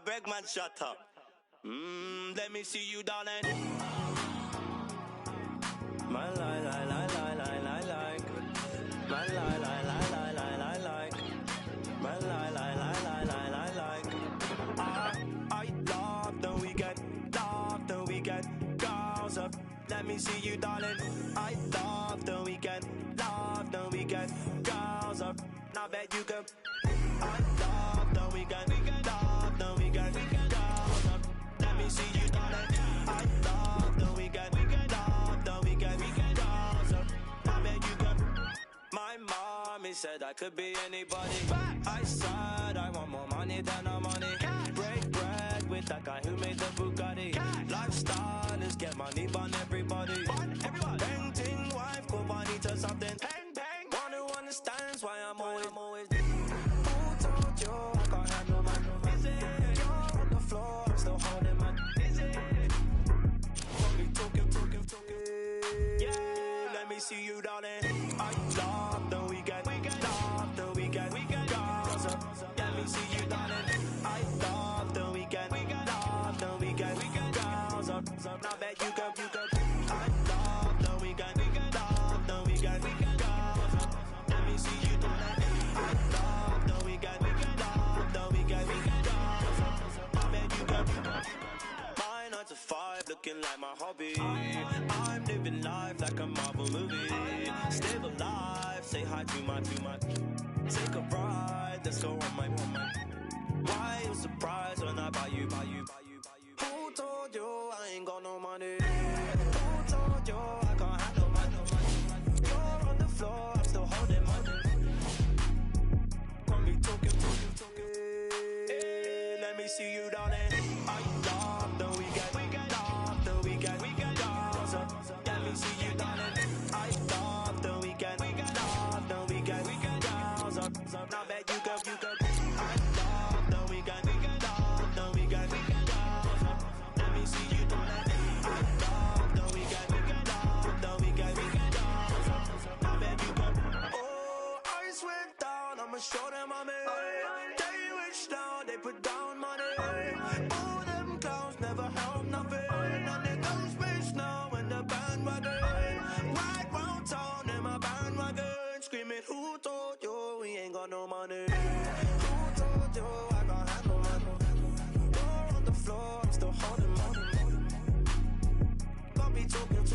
Bregman, shut up. Let me see you, darling. My lie, lie, lie, lie, lie, lie, like. My lie, lie, lie, lie, lie, lie, like. My lie, lie, lie, lie, lie, lie, like. I love the weekend, girls up. Let me see you, darling. I love the weekend, girls up. Now bet you can. I love the weekend, girls up. Let me see you, darling. I love the weekend, girls up. Now bet you can. My mommy said I could be anybody. I said I want more money than no money. Break bread with that guy who made the Bugatti. Lifestyle is get money, burn everybody. Painting wife, go money to something. One who understands why I'm always. Who told you I can't handle my? You're on the floor, I'm still holding my. Talking. Yeah, let me see you, darling. I love the weekend, girls up. Let me see you, darling. I love the weekend, girls up. Now bet you can. I love the weekend, girls up. Let me see you, darling. I love the weekend, girls up. Now bet you can. My 9 to 5 looking like my hobby. I'm living life like a Marvel movie. Still alive, say hi to my. Take a ride, let's go on my. Why you surprised when I buy you? Who told you I ain't got no money? Who told you I can't handle money? You're on the floor, I'm still holding money. Got me talking. Hey, let me see you, darling. I love the weekend, girls up. Let me see you, darling. I love the weekend, girls up. Now bet you can. I love the weekend, girls up. Let me see you, darling. I love the weekend, girls up. Now bet you can. Oh, I went down, I'ma show them I'm in. They wish down, they put down money. All them clowns never help nothing. And they go space now in the bandwagon. Right round town in my bandwagon. Screaming, who told you we ain't got no money? Who told you I can't handle money? You're on the floor, I'm still holding money. Got me talking.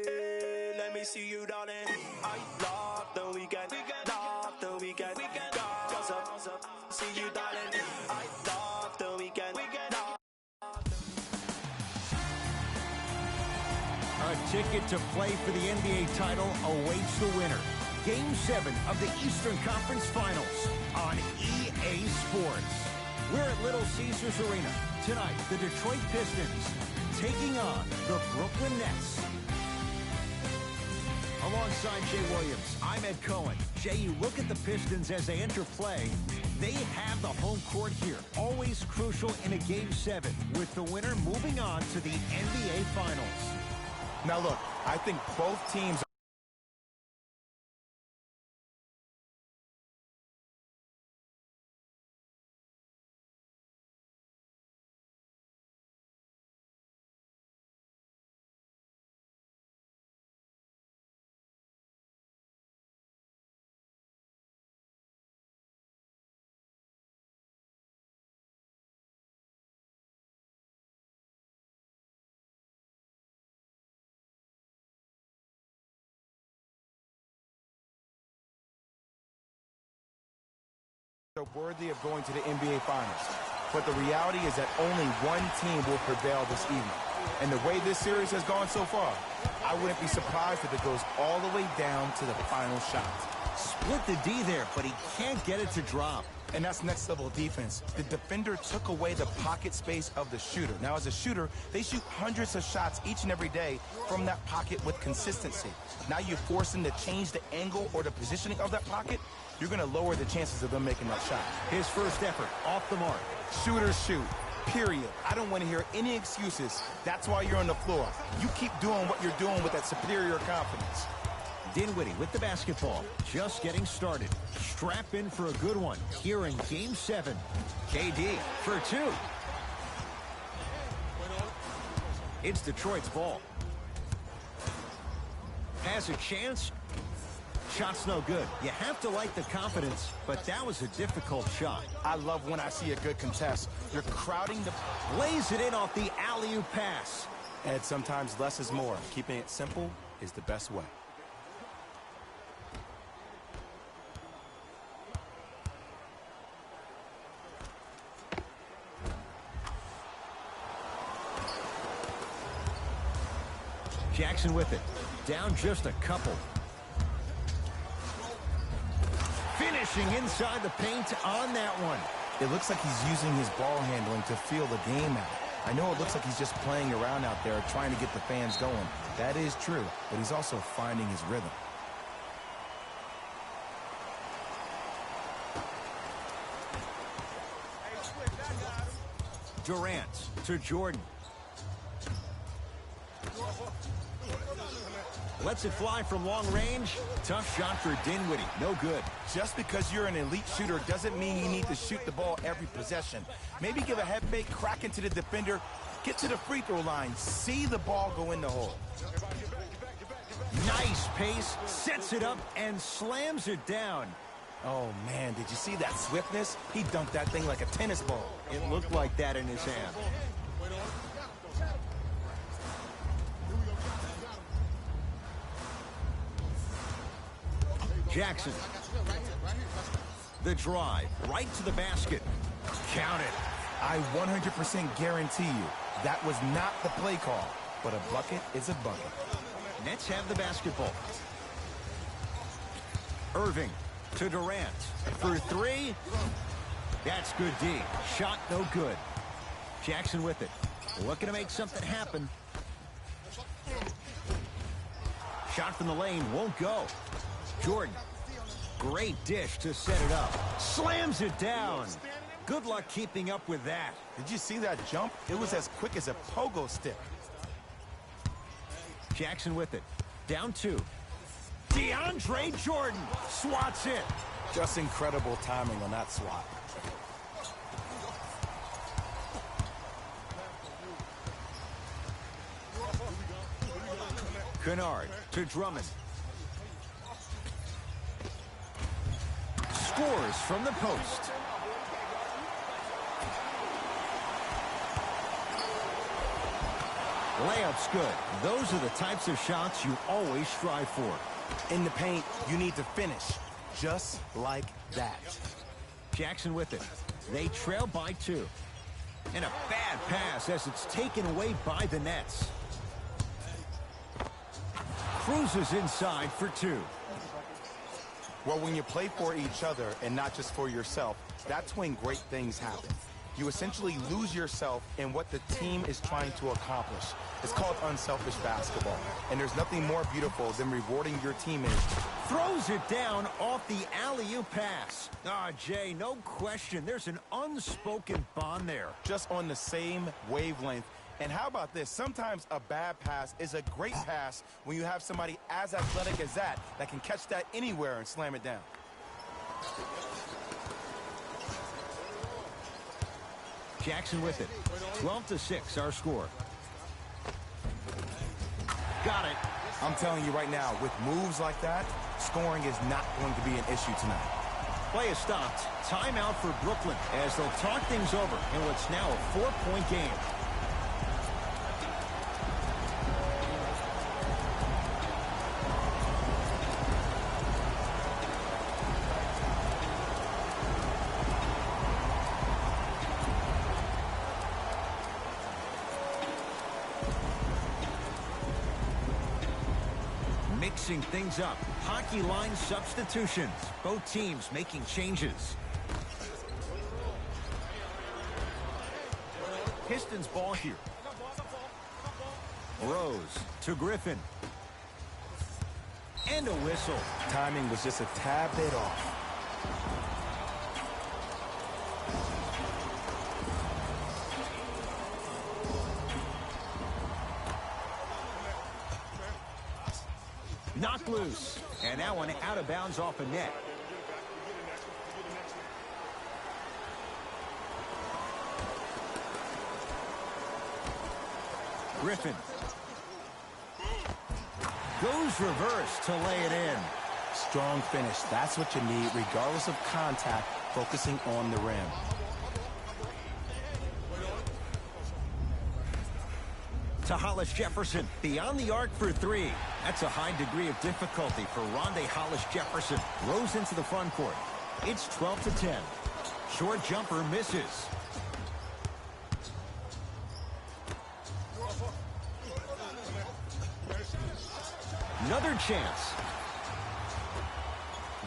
Hey, let me see you, darling. I love the weekend, girls up. See you, darling. I love the weekend. A ticket to play for the NBA title awaits the winner. Game 7 of the Eastern Conference Finals on EA Sports. We're at Little Caesars Arena. Tonight, the Detroit Pistons taking on the Brooklyn Nets. Alongside Jay Williams, I'm Ed Cohen. Jay, you look at the Pistons as they enter play. They have the home court here, always crucial in a Game 7, with the winner moving on to the NBA Finals. Now look, I think both teams are worthy of going to the NBA Finals. But the reality is that only one team will prevail this evening. And the way this series has gone so far, I wouldn't be surprised if it goes all the way down to the final shot. Split the D there, but he can't get it to drop. And that's next level defense. The defender took away the pocket space of the shooter. Now, as a shooter, they shoot hundreds of shots each and every day from that pocket with consistency. Now you force them to change the angle or the positioning of that pocket, you're going to lower the chances of them making that shot. His first effort, off the mark. Shooters shoot, period. I don't want to hear any excuses. That's why you're on the floor. You keep doing what you're doing with that superior confidence. Dinwiddie with the basketball. Just getting started. Strap in for a good one here in Game 7. KD for 2. It's Detroit's ball. Has a chance. Shot's no good. You have to like the confidence, but that was a difficult shot. I love when I see a good contest. You're crowding the... Lays it in off the alley-oop pass. And sometimes less is more. Keeping it simple is the best way. Jackson with it. Down just a couple. Finishing inside the paint on that one. It looks like he's using his ball handling to feel the game out. I know it looks like he's just playing around out there trying to get the fans going. That is true, but he's also finding his rhythm. Durant to Jordan. Lets it fly from long range. Tough shot for Dinwiddie. No good. Just because you're an elite shooter doesn't mean you need to shoot the ball every possession. Maybe give a head fake, crack into the defender, get to the free throw line, see the ball go in the hole. Nice pace, sets it up, and slams it down. Oh, man, did you see that swiftness? He dunked that thing like a tennis ball. It looked like that in his hand. Jackson. The drive, right to the basket. Count it. I 100% guarantee you that was not the play call, but a bucket is a bucket. Nets have the basketball. Irving to Durant for 3. That's good D. Shot no good. Jackson with it. Looking to make something happen. Shot from the lane won't go. Jordan. Great dish to set it up. Slams it down. Good luck keeping up with that. Did you see that jump? It was as quick as a pogo stick. Jackson with it. Down 2. DeAndre Jordan swats it. Just incredible timing on that swat. Kennard to Drummond. Scores from the post. Layup's good. Those are the types of shots you always strive for. In the paint, you need to finish just like that. Jackson with it. They trail by 2. And a bad pass as it's taken away by the Nets. Cruises inside for 2. Well, when you play for each other and not just for yourself, that's when great things happen. You essentially lose yourself in what the team is trying to accomplish. It's called unselfish basketball. And there's nothing more beautiful than rewarding your teammates. Throws it down off the alley-oop pass. Jay, no question. There's an unspoken bond there. Just on the same wavelength. And how about this? Sometimes a bad pass is a great pass when you have somebody as athletic as that can catch that anywhere and slam it down. Jackson with it. 12-6, our score. Got it. I'm telling you right now, with moves like that, scoring is not going to be an issue tonight. Play is stopped. Timeout for Brooklyn as they'll talk things over in what's now a 4-point game. Mixing things up. Hockey line substitutions. Both teams making changes. Pistons ball here. Rose to Griffin. And a whistle. Timing was just a tad bit off. Knocked loose. And that one out of bounds off a net. Griffin. Goes reverse to lay it in. Strong finish. That's what you need, regardless of contact, focusing on the rim. To Hollis Jefferson, beyond the arc for three. That's a high degree of difficulty for Rondae Hollis Jefferson. Rose into the front court. It's 12-10. Short jumper misses. Another chance.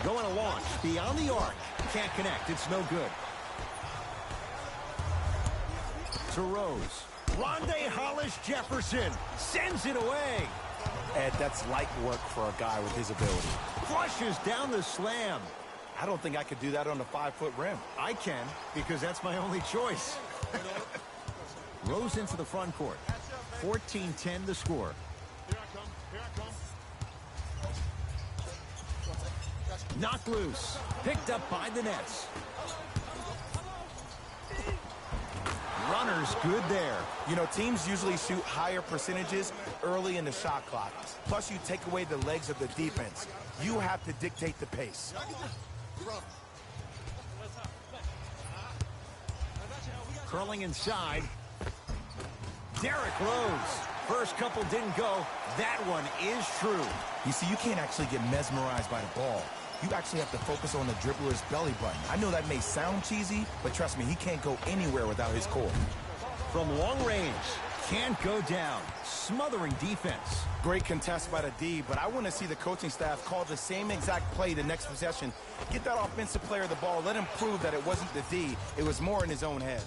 Going to launch beyond the arc. Can't connect. It's no good. To Rose. Rondae Hollis Jefferson sends it away. Ed, that's light work for a guy with his ability. Flushes down the slam. I don't think I could do that on a 5-foot rim. I can, because that's my only choice. Rose into the front court. 14-10 the score. Knocked loose. Picked up by the Nets. Runner's good there. You know, teams usually shoot higher percentages early in the shot clock. Plus, you take away the legs of the defense. You have to dictate the pace. Curling inside. Derrick Rose. First couple didn't go. That one is true. You see, you can't actually get mesmerized by the ball. You actually have to focus on the dribbler's belly button. I know that may sound cheesy, but trust me, he can't go anywhere without his core. From long range, can't go down. Smothering defense. Great contest by the D, but I want to see the coaching staff call the same exact play the next possession. Get that offensive player the ball. Let him prove that it wasn't the D. It was more in his own head.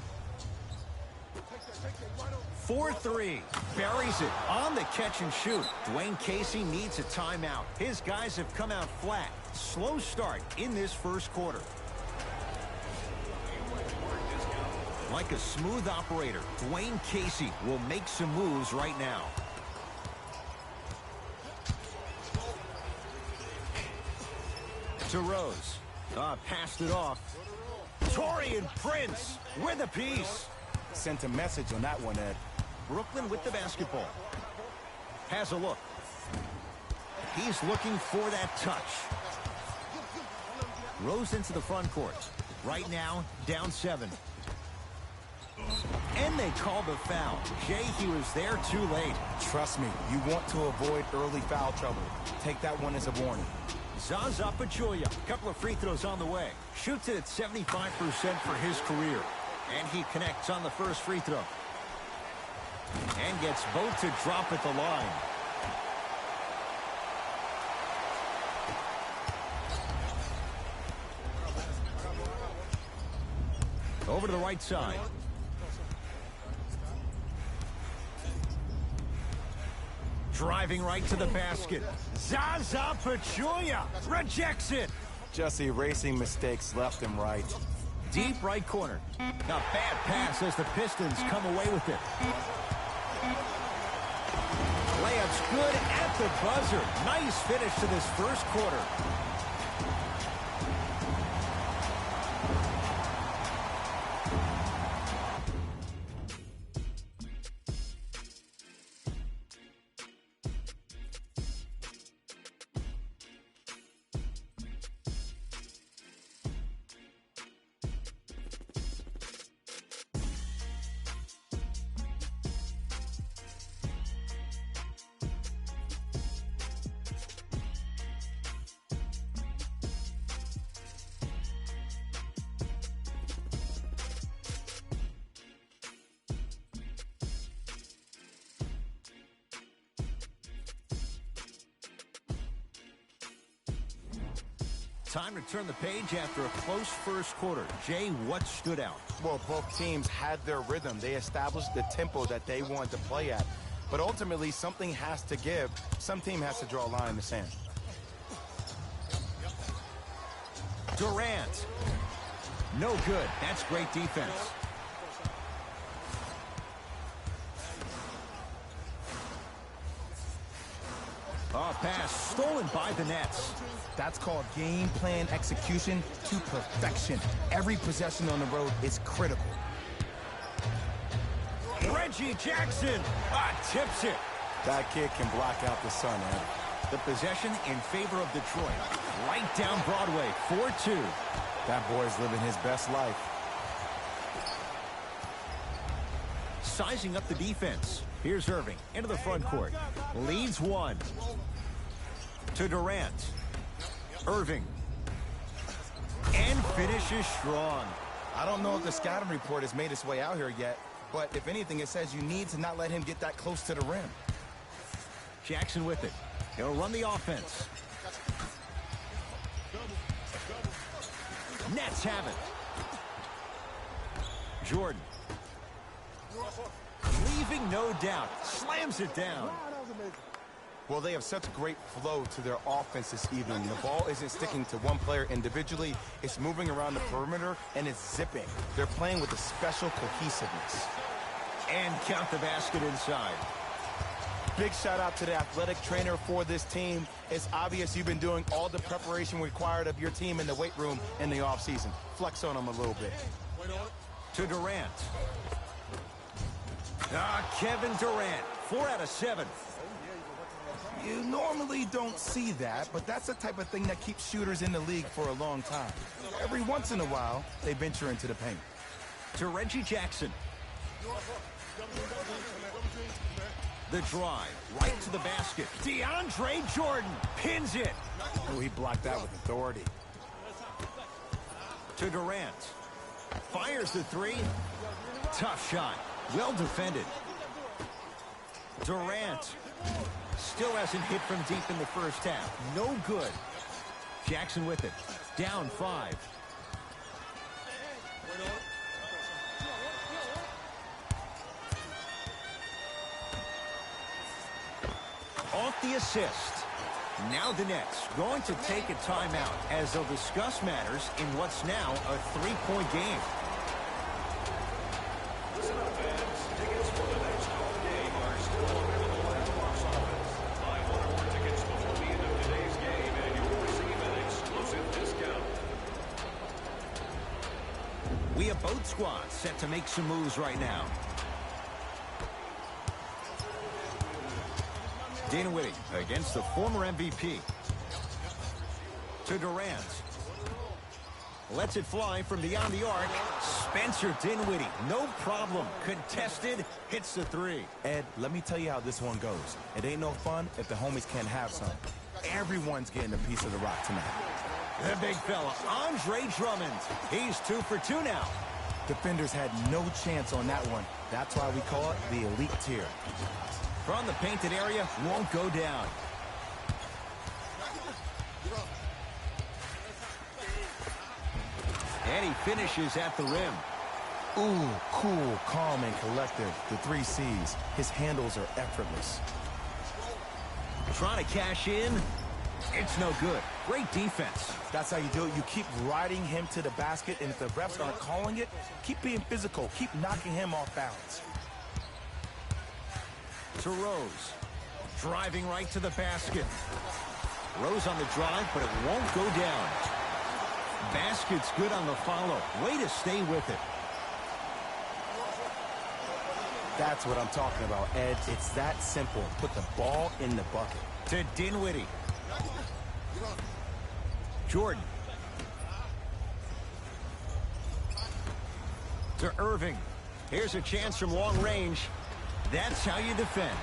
4-3. Buries it on the catch and shoot. Dwayne Casey needs a timeout. His guys have come out flat. Slow start in this first quarter. Like a smooth operator, Dwayne Casey will make some moves right now. To Rose. Passed it off. Taurean Prince with a piece. Sent a message on that one, Ed. Brooklyn with the basketball. Has a look. He's looking for that touch. Rose into the front court. Right now, down 7. And they call the foul. Jay, he was there too late. Trust me, you want to avoid early foul trouble. Take that one as a warning. Zaza Pachulia, a couple of free throws on the way. Shoots it at 75% for his career. And he connects on the first free throw. And gets both to drop at the line. Over to the right side. Driving right to the basket. Zaza Pachulia rejects it. Just erasing mistakes left and right. Deep right corner. A bad pass as the Pistons come away with it. Layup's good at the buzzer. Nice finish to this first quarter. Time to turn the page after a close first quarter. Jay, what stood out? Well, both teams had their rhythm. They established the tempo that they wanted to play at. But ultimately, something has to give. Some team has to draw a line in the sand. Durant. No good. That's great defense. Pass stolen by the Nets. That's called game plan execution to perfection. Every possession on the road is critical. Reggie Jackson tips it. That kid can block out the sun, Ed. The possession in favor of Detroit. Right down Broadway, 4-2. That boy's living his best life. Sizing up the defense. Here's Irving into the front court. Leads one. To Durant. Irving. And finishes strong. I don't know if the scouting report has made its way out here yet, but if anything, it says you need to not let him get that close to the rim. Jackson with it. He'll run the offense. Nets have it. Jordan. Leaving no doubt. Slams it down. Well, they have such great flow to their offense this evening. The ball isn't sticking to one player individually. It's moving around the perimeter, and it's zipping. They're playing with a special cohesiveness. And count the basket inside. Big shout out to the athletic trainer for this team. It's obvious you've been doing all the preparation required of your team in the weight room in the offseason. Flex on them a little bit. To Durant. Kevin Durant, 4 out of 7. You normally don't see that, but that's the type of thing that keeps shooters in the league for a long time. Every once in a while, they venture into the paint. To Reggie Jackson. The drive, right to the basket. DeAndre Jordan pins it. Oh, he blocked that with authority. To Durant. Fires the three. Tough shot. Well defended. Durant. Still hasn't hit from deep in the first half. No good. Jackson with it. Down 5. Off the assist. Now the Nets going to take a timeout as they'll discuss matters in what's now a 3-point game. Listen up, fans. Tickets for the next home game are still available at box office. Buy one or more tickets before the end of today's game, and you'll receive an exclusive discount. We have both squads set to make some moves right now. Dinwiddie against the former MVP. To Durant. Lets it fly from beyond the arc. Spencer Dinwiddie, no problem. Contested, hits the 3. Ed, let me tell you how this one goes. It ain't no fun if the homies can't have some. Everyone's getting a piece of the rock tonight. The big fella, Andre Drummond. He's 2 for 2 now. Defenders had no chance on that one. That's why we call it the elite tier. From the painted area, won't go down. And he finishes at the rim. Ooh, cool, calm, and collective. The 3 C's. His handles are effortless. Trying to cash in. It's no good. Great defense. That's how you do it. You keep riding him to the basket, and if the refs aren't calling it, keep being physical. Keep knocking him off balance. To Rose. Driving right to the basket. Rose on the drive, but it won't go down. Basket's good on the follow. Way to stay with it. That's what I'm talking about, Ed. It's that simple. Put the ball in the bucket. To Dinwiddie. Jordan. To Irving. Here's a chance from long range. That's how you defend.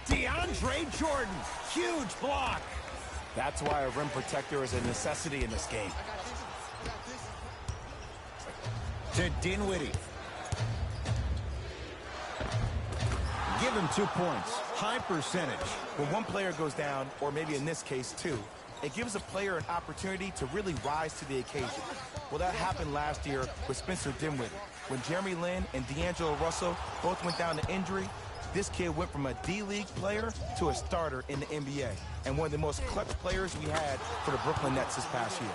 DeAndre Jordan, huge block. That's why a rim protector is a necessity in this game. To Dinwiddie. Give him 2 points. High percentage. When one player goes down, or maybe in this case 2, it gives a player an opportunity to really rise to the occasion. Well, that happened last year with Spencer Dinwiddie. When Jeremy Lin and D'Angelo Russell both went down to injury, this kid went from a D-League player to a starter in the NBA, and one of the most clutch players we had for the Brooklyn Nets this past year.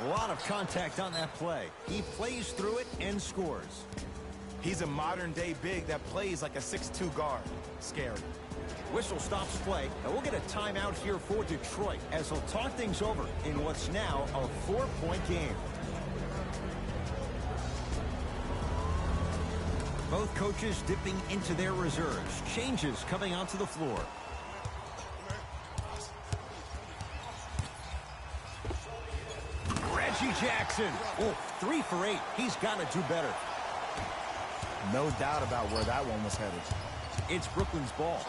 A lot of contact on that play. He plays through it and scores. He's a modern-day big that plays like a 6'2 guard. Scary. Whistle stops play, and we'll get a timeout here for Detroit as they'll talk things over in what's now a 4-point game. Both coaches dipping into their reserves. Changes coming onto the floor. Reggie Jackson. Oh, 3 for 8. He's got to do better. No doubt about where that one was headed. It's Brooklyn's ball.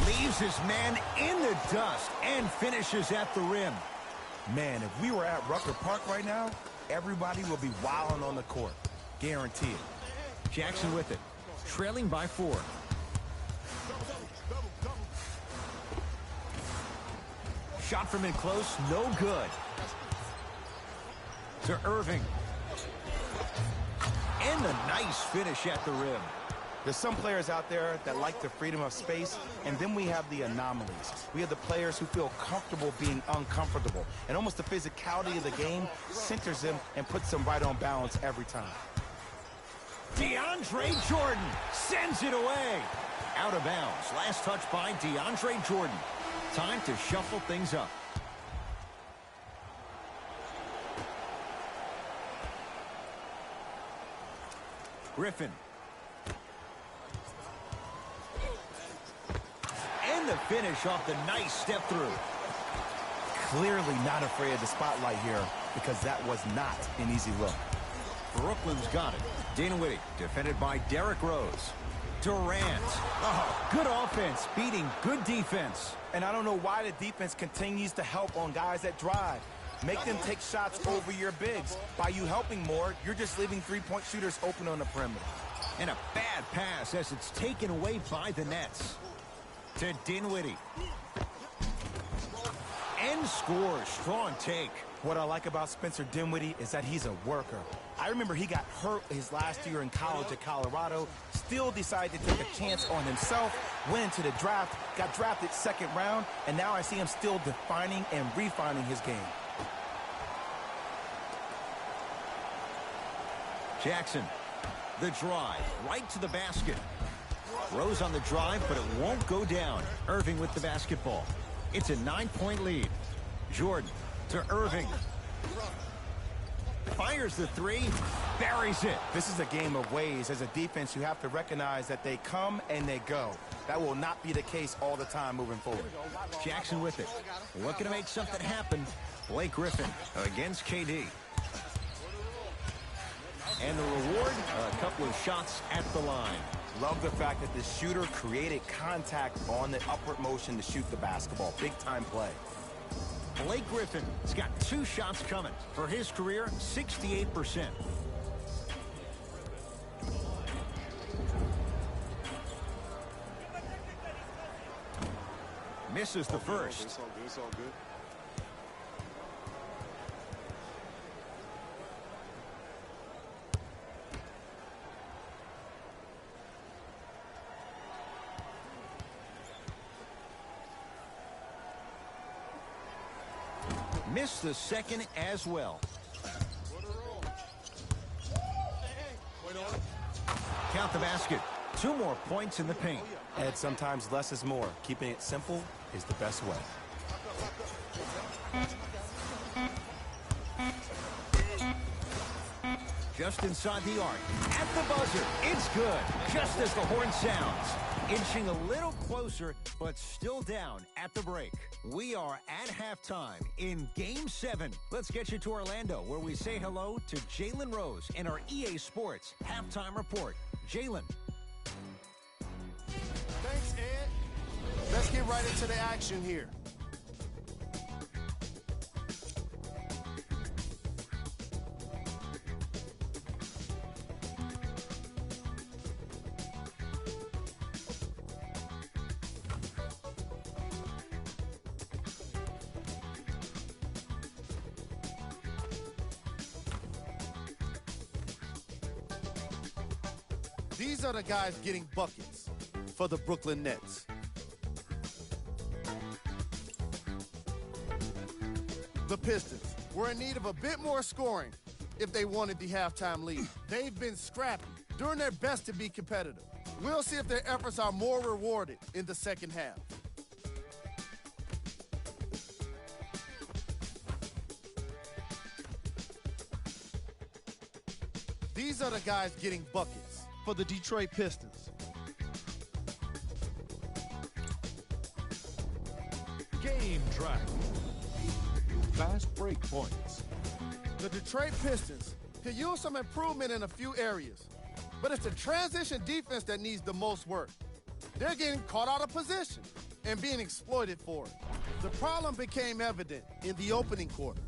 Leaves his man in the dust and finishes at the rim. Man, if we were at Rucker Park right now, everybody will be wilding on the court. Guaranteed. Jackson with it. Trailing by 4. Shot from in close. No good. To Irving. And a nice finish at the rim. There's some players out there that like the freedom of space, and then we have the anomalies. We have the players who feel comfortable being uncomfortable, and almost the physicality of the game centers them and puts them right on balance every time. DeAndre Jordan sends it away. Out of bounds. Last touch by DeAndre Jordan. Time to shuffle things up. Griffin. And the finish off the nice step through. Clearly not afraid of the spotlight here because that was not an easy look. Brooklyn's got it. Dinwiddie defended by Derrick Rose. Durant. Oh, good offense beating good defense. And I don't know why the defense continues to help on guys that drive. Make them take shots over your bigs. By you helping more, you're just leaving three-point shooters open on the perimeter. And a bad pass as it's taken away by the Nets. To Dinwiddie. And scores. Strong take. What I like about Spencer Dinwiddie is that he's a worker. I remember he got hurt his last year in college at Colorado, still decided to take a chance on himself, went into the draft, got drafted second round, and now I see him still defining and refining his game. Jackson, the drive, right to the basket. Rose on the drive, but it won't go down. Irving with the basketball. It's a 9-point lead. Jordan to Irving. Fires the three, buries it. This is a game of ways. As a defense, you have to recognize that they come and they go. That will not be the case all the time moving forward. Jackson with it. Looking to make something happen. Blake Griffin against KD. And the reward, a couple of shots at the line. Love the fact that the shooter created contact on the upward motion to shoot the basketball. Big-time play. Blake Griffin has got 2 shots coming. For his career, 68%. Misses the first. It's all good. It's all good. Missed the second as well. Count the basket. 2 more points in the paint. And sometimes less is more. Keeping it simple is the best way. Just inside the arc. At the buzzer. It's good. Just as the horn sounds. Inching a little closer, but still down at the break. We are at halftime in Game 7. Let's get you to Orlando, where we say hello to Jalen Rose in our EA Sports Halftime Report. Jalen. Thanks, Ed. Let's get right into the action here. These are the guys getting buckets for the Brooklyn Nets. The Pistons. were in need of a bit more scoring if they wanted the halftime lead. They've been scrappy, doing their best to be competitive. We'll see if their efforts are more rewarded in the second half. These are the guys getting buckets for the Detroit Pistons. Game track. Fast break points. The Detroit Pistons could use some improvement in a few areas, but it's the transition defense that needs the most work. They're getting caught out of position and being exploited for it. The problem became evident in the opening quarter.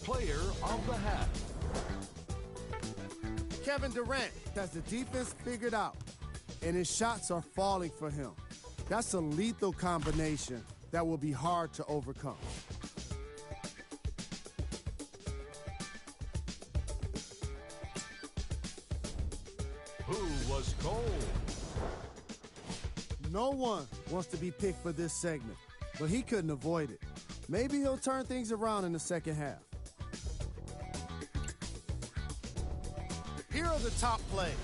Player of the half. Kevin Durant has the defense figured out, and his shots are falling for him. That's a lethal combination that will be hard to overcome. Who was cold? No one wants to be picked for this segment, but he couldn't avoid it. Maybe he'll turn things around in the second half. Here are the top plays.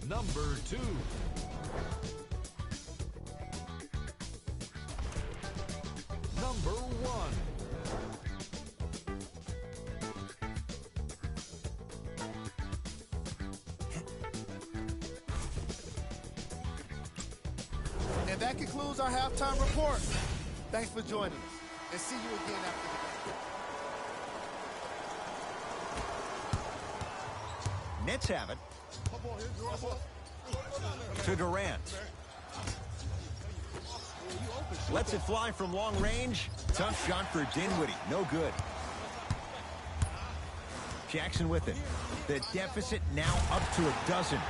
Number 2. Number 1. And that concludes our halftime report. Thanks for joining us, and see you again after the game. Nets have it. To Durant. Lets it fly from long range. Tough shot for Dinwiddie. No good. Jackson with it. The deficit now up to a dozen.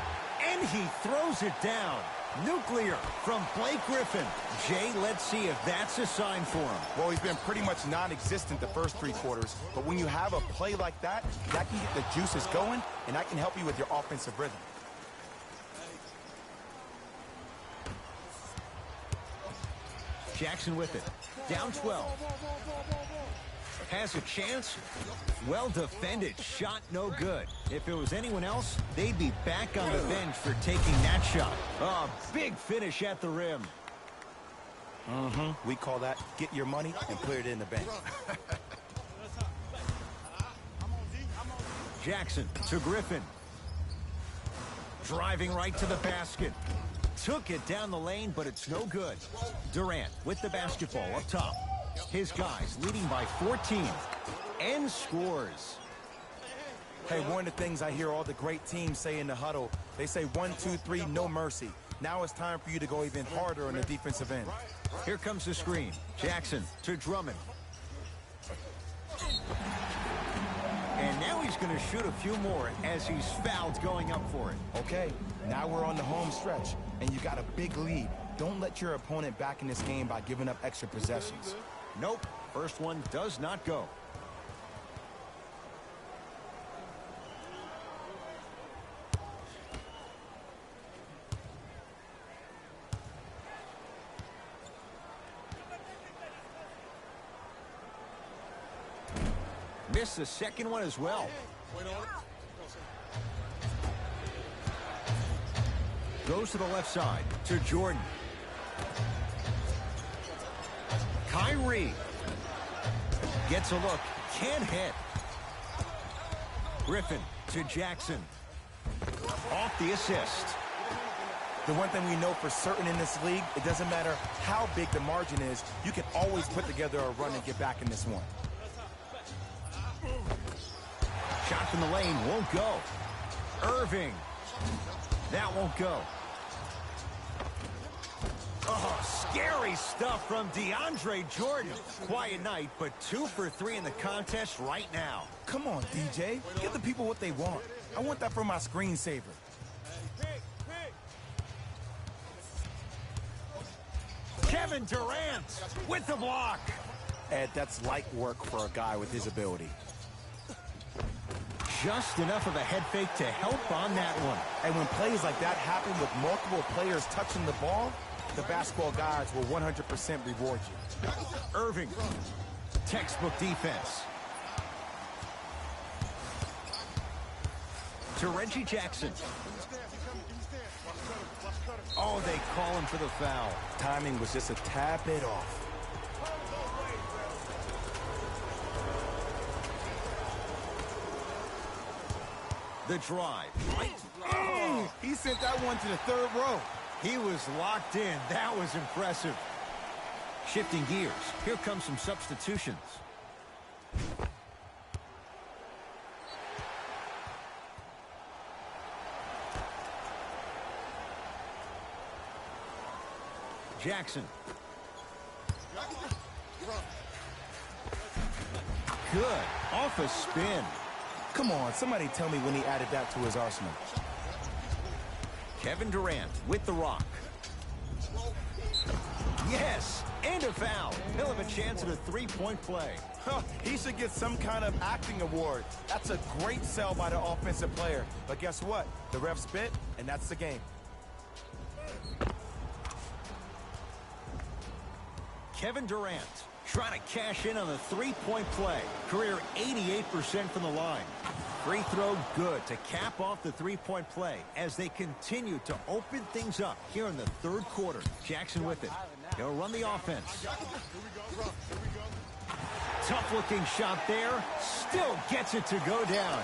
And he throws it down. Nuclear from Blake Griffin. Jay, let's see if that's a sign for him. Well, he's been pretty much non-existent the first 3 quarters, but when you have a play like that, that can get the juices going, and that can help you with your offensive rhythm. Jackson with it. Down 12. Has a chance. Well defended. Shot no good. If it was anyone else, they'd be back on the bench for taking that shot. Oh, big finish at the rim. We call that get your money and put it in the bank. Jackson to Griffin. Driving right to the basket. Took it down the lane, but it's no good. Durant with the basketball up top. His guys leading by 14. And scores. Hey, one of the things I hear all the great teams say in the huddle, they say 1, 2, 3, no mercy. Now it's time for you to go even harder on the defensive end. Here comes the screen. Jackson to Drummond. And now he's going to shoot a few more as he's fouled going up for it. Okay, now we're on the home stretch, and you got a big lead. Don't let your opponent back in this game by giving up extra possessions. Nope. First one does not go. Missed the second one as well. Goes to the left side to Jordan. Kyrie gets a look, can't hit. Griffin to Jackson. Off the assist. The one thing we know for certain in this league, it doesn't matter how big the margin is, you can always put together a run and get back in this one. Shot from the lane won't go. Irving. That won't go. Oh, scary stuff from DeAndre Jordan. Quiet night, but 2 for 3 in the contest right now. Come on, DJ. Give the people what they want. I want that for my screensaver. Kevin Durant with the block. Ed, that's light work for a guy with his ability. Just enough of a head fake to help on that one. And when plays like that happen with multiple players touching the ball, the basketball guys will 100% reward you. Irving, textbook defense. To Reggie Jackson. Oh, they call him for the foul. Timing was just a tad bit off. The drive. Right. Oh, he sent that one to the third row. He was locked in. That was impressive. Shifting gears. Here comes some substitutions. Jackson. Good. Off a spin. Come on, somebody tell me when he added that to his arsenal. Kevin Durant with the rock. Yes, and a foul. He'll have a chance at a three-point play. He should get some kind of acting award. That's a great sell by the offensive player. But guess what? The ref spit, and that's the game. Kevin Durant trying to cash in on a three-point play. Career 88% from the line. Free throw good to cap off the three-point play as they continue to open things up here in the third quarter. Jackson with it. He'll run the offense. Tough-looking shot there. Still gets it to go down.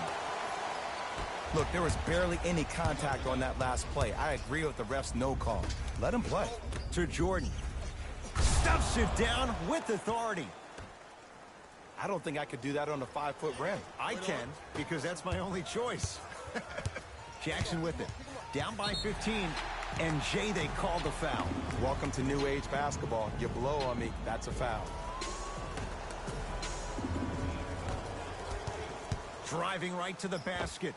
Look, there was barely any contact on that last play. I agree with the ref's no call. Let him play. To Jordan. Stuffs it down with authority. I don't think I could do that on a 5-foot rim. I can, because that's my only choice. Jackson with it. Down by 15, and Jay, they call the foul. Welcome to new age basketball. You blow on me, that's a foul. Driving right to the basket.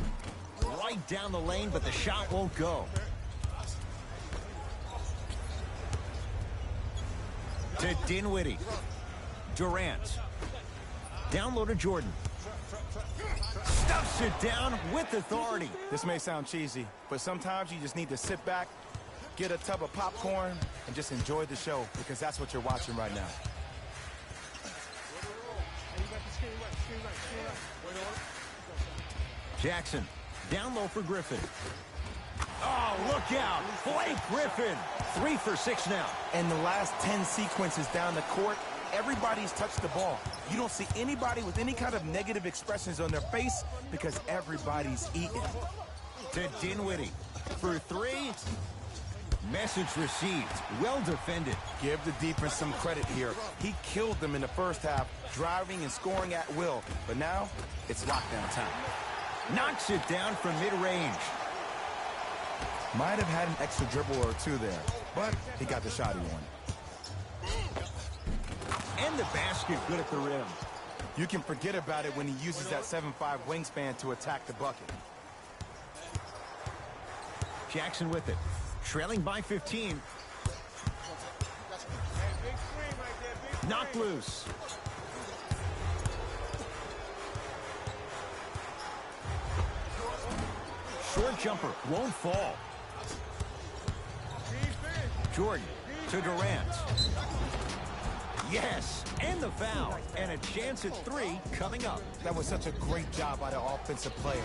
Right down the lane, but the shot won't go. To Dinwiddie. Durant. Down low to Jordan. Stuffs it down with authority. This may sound cheesy, but sometimes you just need to sit back, get a tub of popcorn, and just enjoy the show, because that's what you're watching right now. Jackson. Down low for Griffin. Oh, look out. Blake Griffin. 3 for 6 now. And the last 10 sequences down the court, everybody's touched the ball. You don't see anybody with any kind of negative expressions on their face because everybody's eating. To Dinwiddie. For 3. Message received. Well defended. Give the defense some credit here. He killed them in the first half, driving and scoring at will. But now, it's lockdown time. Knocks it down from mid-range. Might have had an extra dribble or two there, but he got the shot he wanted. And the basket good at the rim. You can forget about it when he uses that 7'5" wingspan to attack the bucket. Jackson with it. Trailing by 15. Knocked loose. Short jumper won't fall. Jordan to Durant. Yes, and the foul. And a chance at 3 coming up. That was such a great job by the offensive player.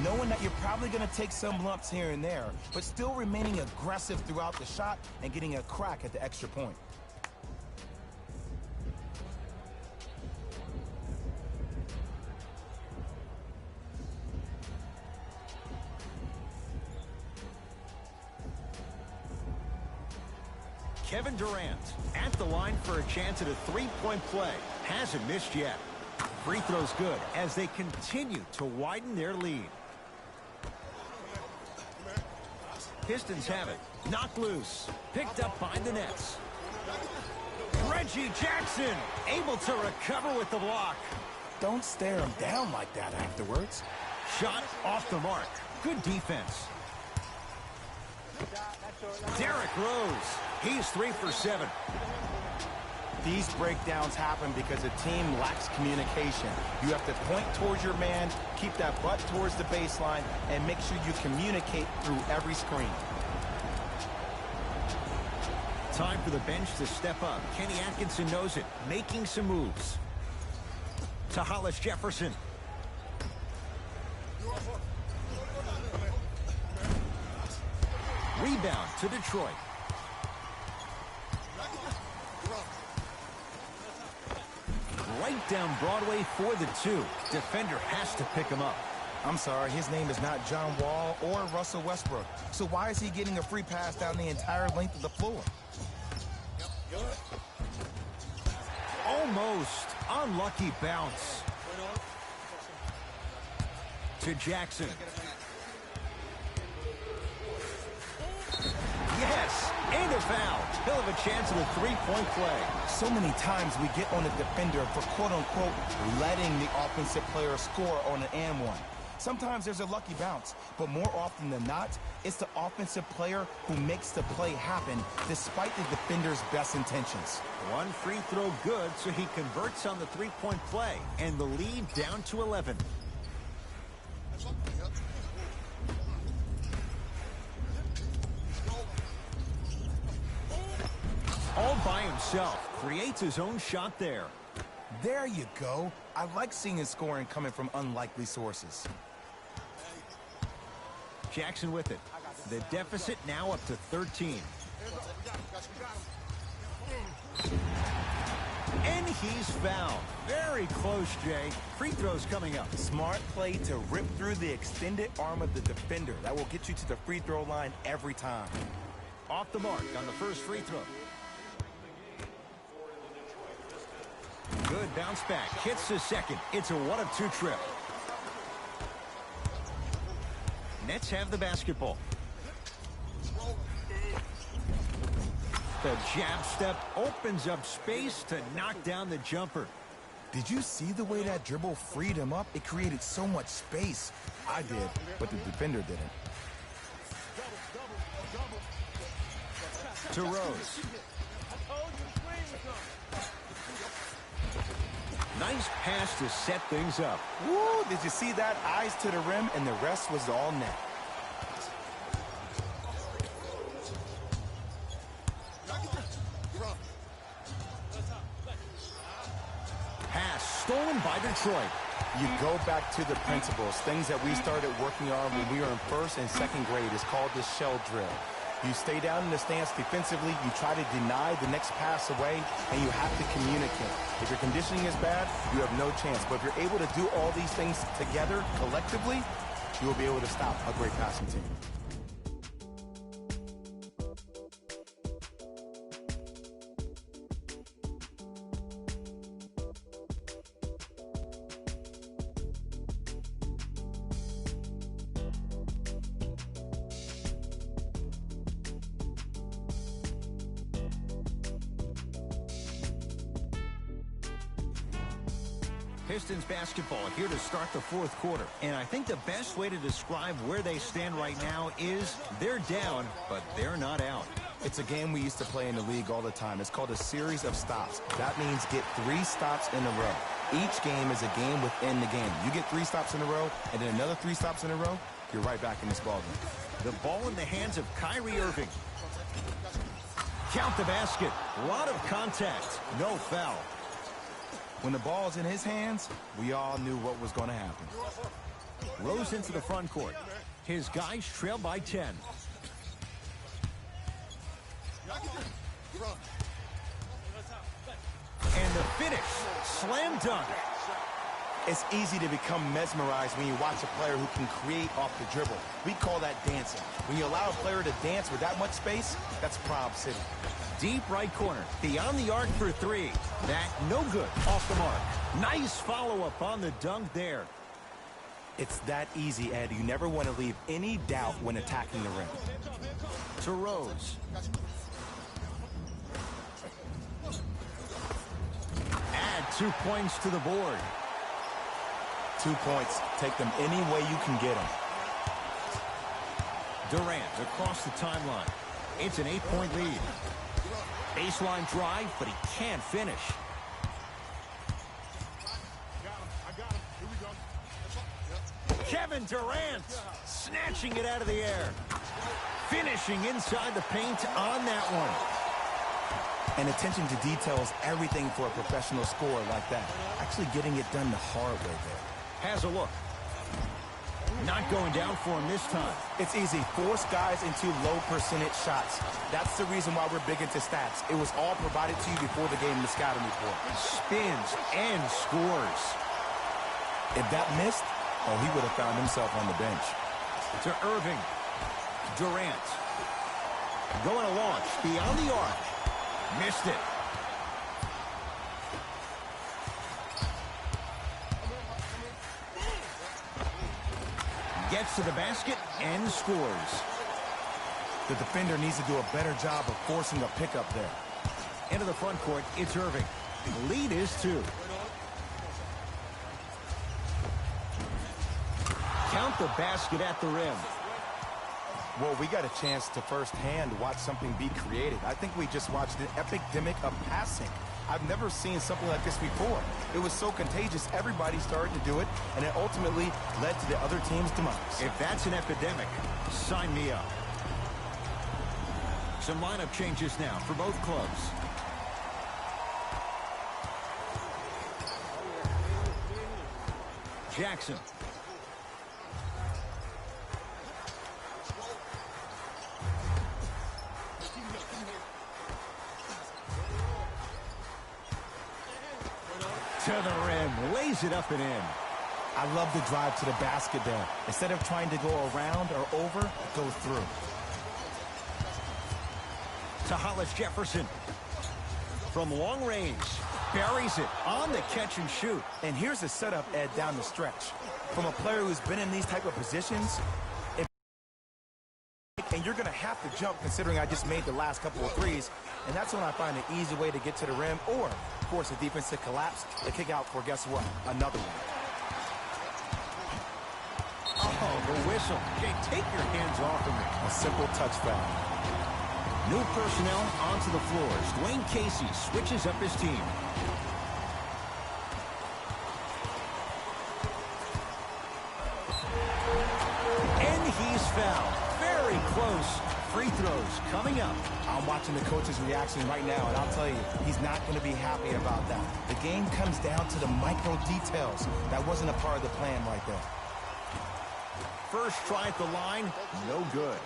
Knowing that you're probably going to take some lumps here and there, but still remaining aggressive throughout the shot and getting a crack at the extra point. Kevin Durant at the line for a chance at a three-point play. Hasn't missed yet. Free throw's good as they continue to widen their lead. Pistons have it. Knocked loose. Picked up by the Nets. Reggie Jackson able to recover with the block. Don't stare him down like that afterwards. Shot off the mark. Good defense. Derrick Rose. He's 3 for 7. These breakdowns happen because the team lacks communication. You have to point towards your man, keep that butt towards the baseline, and make sure you communicate through every screen. Time for the bench to step up. Kenny Atkinson knows it, making some moves. To Hollis Jefferson. Rebound to Detroit. Right down Broadway for the two. Defender has to pick him up. I'm sorry, his name is not John Wall or Russell Westbrook. So why is he getting a free pass down the entire length of the floor? Almost. Unlucky bounce. To Jackson. Yes, and a foul. He'll have a chance at a three-point play. So many times we get on the defender for quote-unquote letting the offensive player score on an and one. Sometimes there's a lucky bounce, but more often than not, it's the offensive player who makes the play happen despite the defender's best intentions. One free throw good, so he converts on the three-point play, and the lead down to 11. All by himself, creates his own shot there. There you go. I like seeing his scoring coming from unlikely sources. Jackson with it. The deficit now up to 13. And he's fouled. Very close, Jay. Free throws coming up. Smart play to rip through the extended arm of the defender. That will get you to the free throw line every time. Off the mark on the first free throw. Good bounce back. Hits the second. It's a 1-of-2 trip. Nets have the basketball. The jab step opens up space to knock down the jumper. Did you see the way that dribble freed him up? It created so much space. I did, but the defender didn't. To Rose. Nice pass to set things up. Woo! Did you see that? Eyes to the rim, and the rest was all net. Pass stolen by Detroit. You go back to the principles, things that we started working on when we were in first and second grade. It's called the shell drill. You stay down in the stance defensively, you try to deny the next pass away, and you have to communicate. If your conditioning is bad, you have no chance. But if you're able to do all these things together, collectively, you will be able to stop a great passing team. Pistons basketball here to start the fourth quarter. And I think the best way to describe where they stand right now is they're down, but they're not out. It's a game we used to play in the league all the time. It's called a series of stops. That means get 3 stops in a row. Each game is a game within the game. You get 3 stops in a row, and then another 3 stops in a row, you're right back in this ballgame. The ball in the hands of Kyrie Irving. Count the basket. A lot of contact. No foul. When the ball's in his hands, we all knew what was going to happen. Rose into the front court. His guys trail by 10. And the finish. Slam dunk. It's easy to become mesmerized when you watch a player who can create off the dribble. We call that dancing. When you allow a player to dance with that much space, that's Prob City. Deep right corner. Beyond the arc for 3. That no good. Off the mark. Nice follow-up on the dunk there. It's that easy, Ed. You never want to leave any doubt when attacking the rim. To Rose. Add 2 points to the board. 2 points. Take them any way you can get them. Durant across the timeline. It's an 8-point lead. Baseline drive, but he can't finish. Kevin Durant snatching it out of the air. Finishing inside the paint on that one. And attention to detail is everything for a professional scorer like that. Actually getting it done the hard way there. Has a look. Not going down for him this time. It's easy. Force guys into low percentage shots. That's the reason why we're big into stats. It was all provided to you before the game in the scouting report. Spins and scores. If that missed, oh, he would have found himself on the bench. To Irving. Durant. Going to launch beyond the arc. Missed it. Gets to the basket and scores. The defender needs to do a better job of forcing a pickup there. Into the front court, it's Irving. The lead is 2. Count the basket at the rim. Well, we got a chance to firsthand watch something be created. I think we just watched an epidemic of passing. I've never seen something like this before. It was so contagious, everybody started to do it, and it ultimately led to the other team's demise. If that's an epidemic, sign me up. Some lineup changes now for both clubs. Jackson. To the rim, lays it up and in. I love the drive to the basket there. Instead of trying to go around or over, go through. To Hollis Jefferson. From long range, buries it on the catch and shoot. And here's the setup, Ed, down the stretch. From a player who's been in these type of positions, and you're going to have to jump considering I just made the last couple of threes, and that's when I find an easy way to get to the rim or force the defense to collapse and kick out for, guess what, another one. Oh, the whistle. Okay, take your hands off of me. A simple touch foul. New personnel onto the floor. Dwayne Casey switches up his team. And he's fouled. Very close. Free throws coming up. I'm watching the coach's reaction right now, and I'll tell you, he's not going to be happy about that. The game comes down to the micro details. That wasn't a part of the plan right there. First try at the line, no good.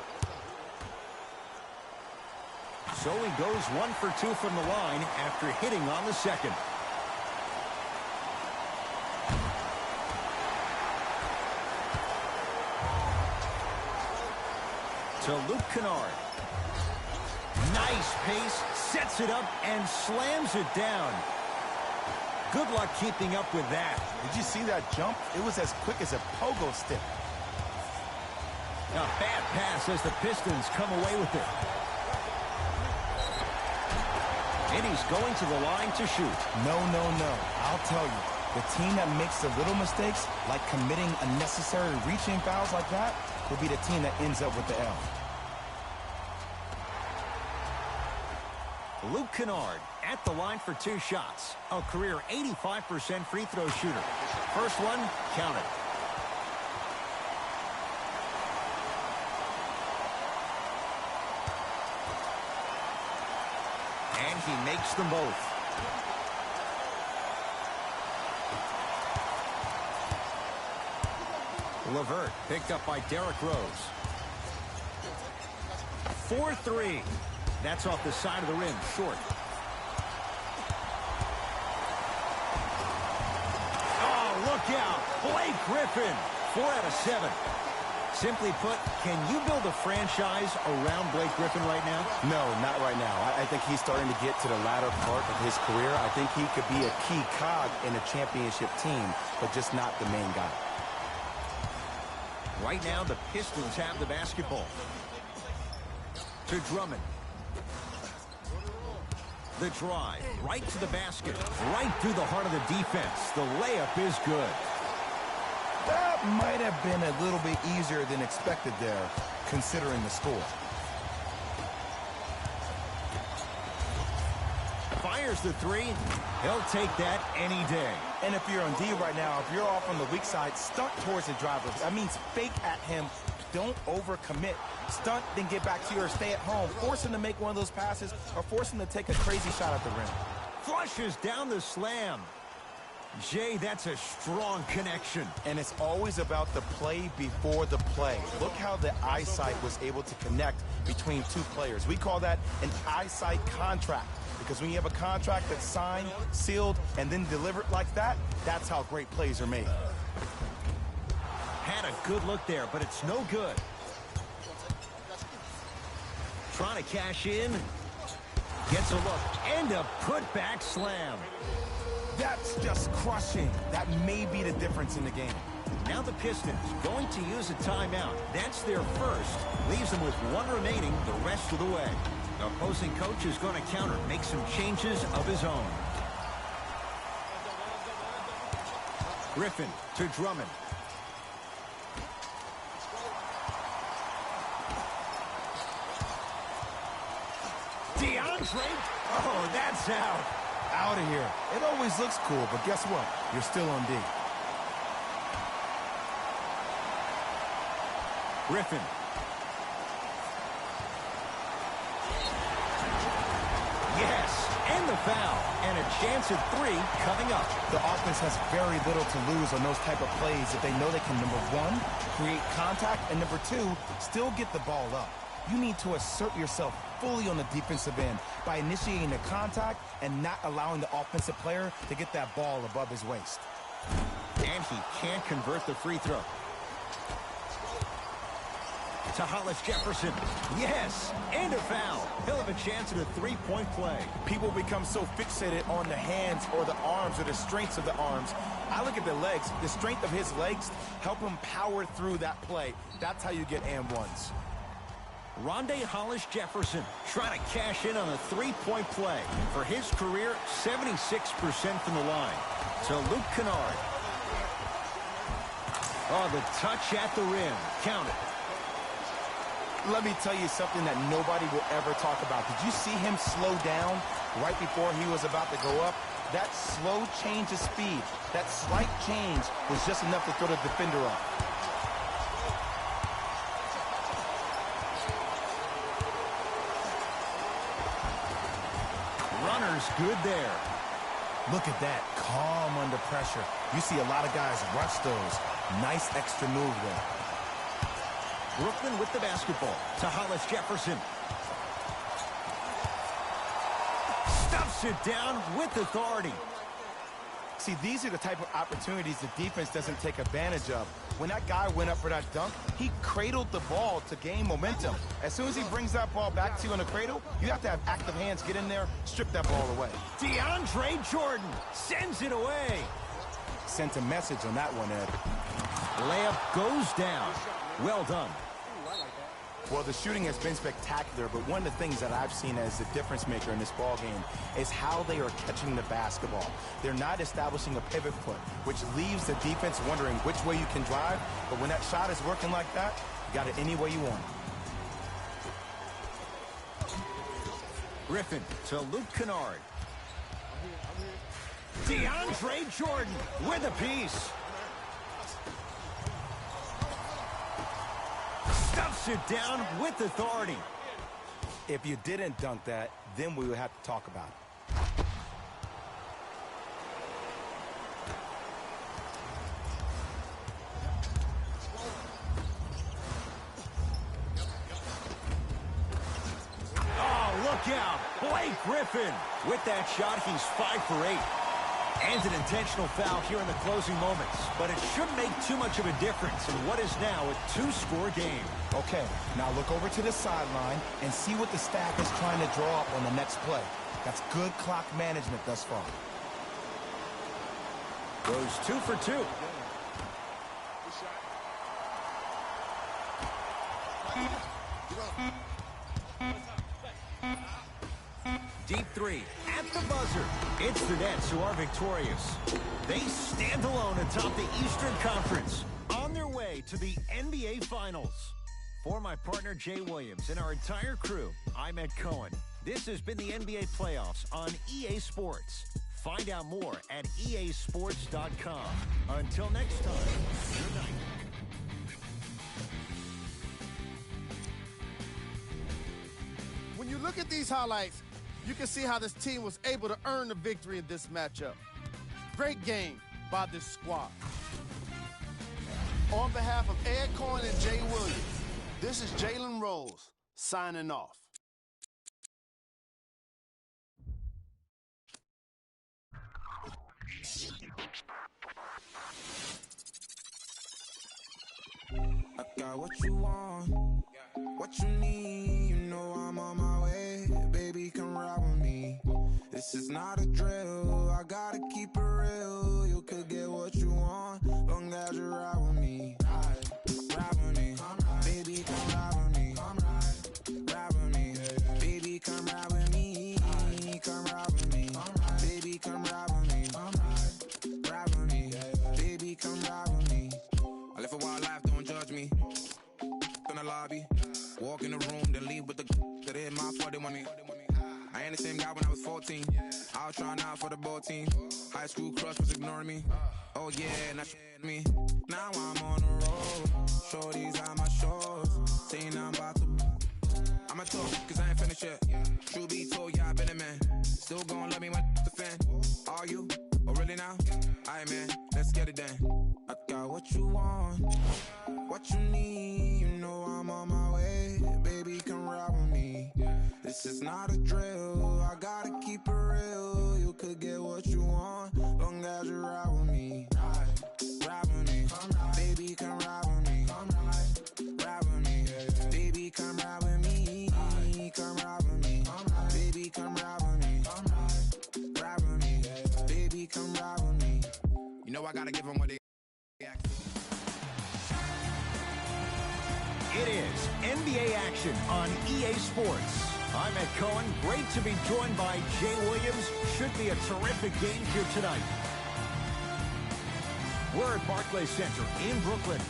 So he goes 1 for 2 from the line after hitting on the second. To Luke Kennard. Nice pace, sets it up, and slams it down. Good luck keeping up with that. Did you see that jump? It was as quick as a pogo stick. A bad pass as the Pistons come away with it. And he's going to the line to shoot. No, no, no. I'll tell you, the team that makes the little mistakes, like committing unnecessary reaching fouls like that, will be the team that ends up with the L. Luke Kennard at the line for 2 shots. A career 85% free throw shooter. First one, counted. And he makes them both. LeVert picked up by Derrick Rose. 4-3. That's off the side of the rim, short. Oh, look out. Blake Griffin, 4 out of 7. Simply put, can you build a franchise around Blake Griffin right now? No, not right now. I think he's starting to get to the latter part of his career. I think he could be a key cog in a championship team, but just not the main guy. Right now, the Pistons have the basketball. To Drummond. The drive, right to the basket, right through the heart of the defense. The layup is good. That might have been a little bit easier than expected there, considering the score. fires the three. He'll take that any day. And if you're on D right now, if you're off on the weak side, stunt towards the driver. That means fake at him. Don't overcommit. Stunt, then get back to you or stay at home. Force him to make one of those passes or force him to take a crazy shot at the rim. Flushes down the slam. Jay, that's a strong connection. And it's always about the play before the play. Look how the eyesight was able to connect between two players. We call that an eyesight contract. Because when you have a contract that's signed, sealed, and then delivered like that, that's how great plays are made. Had a good look there, but it's no good. Trying to cash in. Gets a look. And a putback slam. That's just crushing. That may be the difference in the game. Now the Pistons going to use a timeout. That's their first. Leaves them with one remaining the rest of the way. The opposing coach is going to counter, make some changes of his own. Griffin to Drummond. DeAndre. Oh, that's out. Out of here. It always looks cool, but guess what? You're still on D. Griffin. Yes, and the foul. And a chance at three coming up. The offense has very little to lose on those type of plays if they know they can, number one, create contact, and number two, still get the ball up. You need to assert yourself fully on the defensive end by initiating the contact and not allowing the offensive player to get that ball above his waist. And he can't convert the free throw. To Hollis Jefferson. Yes, and a foul. He'll have a chance at a three-point play. People become so fixated on the hands or the arms or the strengths of the arms. I look at the legs. The strength of his legs help him power through that play. That's how you get and ones. Rondae Hollis Jefferson trying to cash in on a three-point play. For his career, 76% from the line. To Luke Kennard. Oh, the touch at the rim. Count it. Let me tell you something that nobody will ever talk about. Did you see him slow down right before he was about to go up? That slow change of speed, that slight change was just enough to throw the defender off. Runner's good there. Look at that, calm under pressure. You see a lot of guys rush those. Nice extra move there. Brooklyn with the basketball. To Hollis Jefferson. Stuffs it down with authority. See, these are the type of opportunities the defense doesn't take advantage of. When that guy went up for that dunk, he cradled the ball to gain momentum. As soon as he brings that ball back to you in the cradle, you have to have active hands, get in there, strip that ball away. DeAndre Jordan sends it away. Sent a message on that one, Ed. Layup goes down. Well done. Well, the shooting has been spectacular, but one of the things that I've seen as the difference maker in this ball game is how they are catching the basketball. They're not establishing a pivot foot, which leaves the defense wondering which way you can drive, but when that shot is working like that, you got it any way you want. Griffin to Luke Kennard. DeAndre Jordan with a piece. Stuffs it down with authority. If you didn't dunk that, then we would have to talk about it. Oh, look out. Blake Griffin. With that shot, he's 5 for 8. And an intentional foul here in the closing moments. But it shouldn't make too much of a difference in what is now a 2-score game. Okay, now look over to the sideline and see what the staff is trying to draw up on the next play. That's good clock management thus far. Goes 2 for 2. Deep three at the buzzer. It's the Nets who are victorious. They stand alone atop the Eastern Conference on their way to the NBA Finals. For my partner Jay Williams and our entire crew, I'm Ed Cohen. This has been the NBA playoffs on EA Sports. Find out more at easports.com. Until next time, good night. When you look at these highlights, you can see how this team was able to earn the victory in this matchup. Great game by this squad. On behalf of Ed Cohen and Jay Williams, this is Jalen Rose signing off. I got what you want, what you need. You know I'm on my way, baby, come ride with me. This is not a drill, I gotta keep it real. You could get what you want, long as you ride with me. Ride with me, baby, come ride with me. Ride with me, baby, come ride with me. Come ride with me, baby, come ride with me. Ride with me, baby, come ride with me. I live a wild life, don't judge me. In the lobby, walk in the room, then leave with the that hit my 40 want me. I ain't the same guy when I was 14. I was trying out for the ball team. High school crush was ignoring me. Oh yeah, now me. Now I'm on the road. Shorties on my shows. Saying I'm about to. I'ma talk, cause I ain't finished yet. True be told, yeah, I been a man. Still gon' love me when the fan. Are you? Oh really now? Aight man, let's get it done. I got what you want, what you need. You know I'm on my way, baby, come ride with me. This is not a drill, I gotta keep it real. You could get what you want, long as you ride with me. Ride with me, baby, come ride with me. Ride with me, baby, come ride with me. Come ride with me, baby, come ride with me. Ride with me, baby, come ride with me. You know I gotta give them what they ask. It is NBA action on EA Sports. I'm Ed Cohen. Great to be joined by Jay Williams. Should be a terrific game here tonight. We're at Barclays Center in Brooklyn.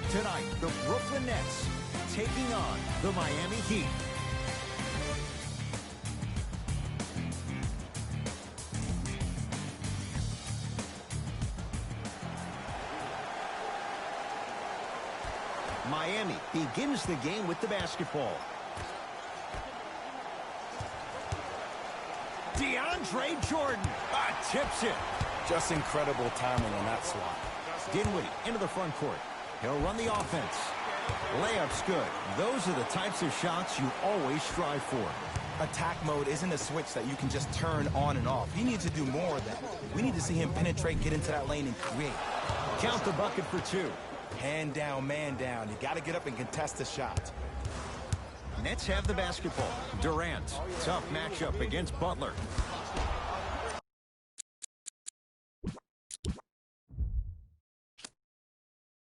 Tonight, the Brooklyn Nets taking on the Miami Heat. Miami begins the game with the basketball. DeAndre Jordan tips it. Just incredible timing on that swat. Dinwiddie into the front court. He'll run the offense. Layup's good. Those are the types of shots you always strive for. Attack mode isn't a switch that you can just turn on and off. He needs to do more of that. We need to see him penetrate, get into that lane, and create. Count the bucket for two. Hand down, man down. You got to get up and contest the shot. Nets have the basketball. Durant, tough matchup against Butler.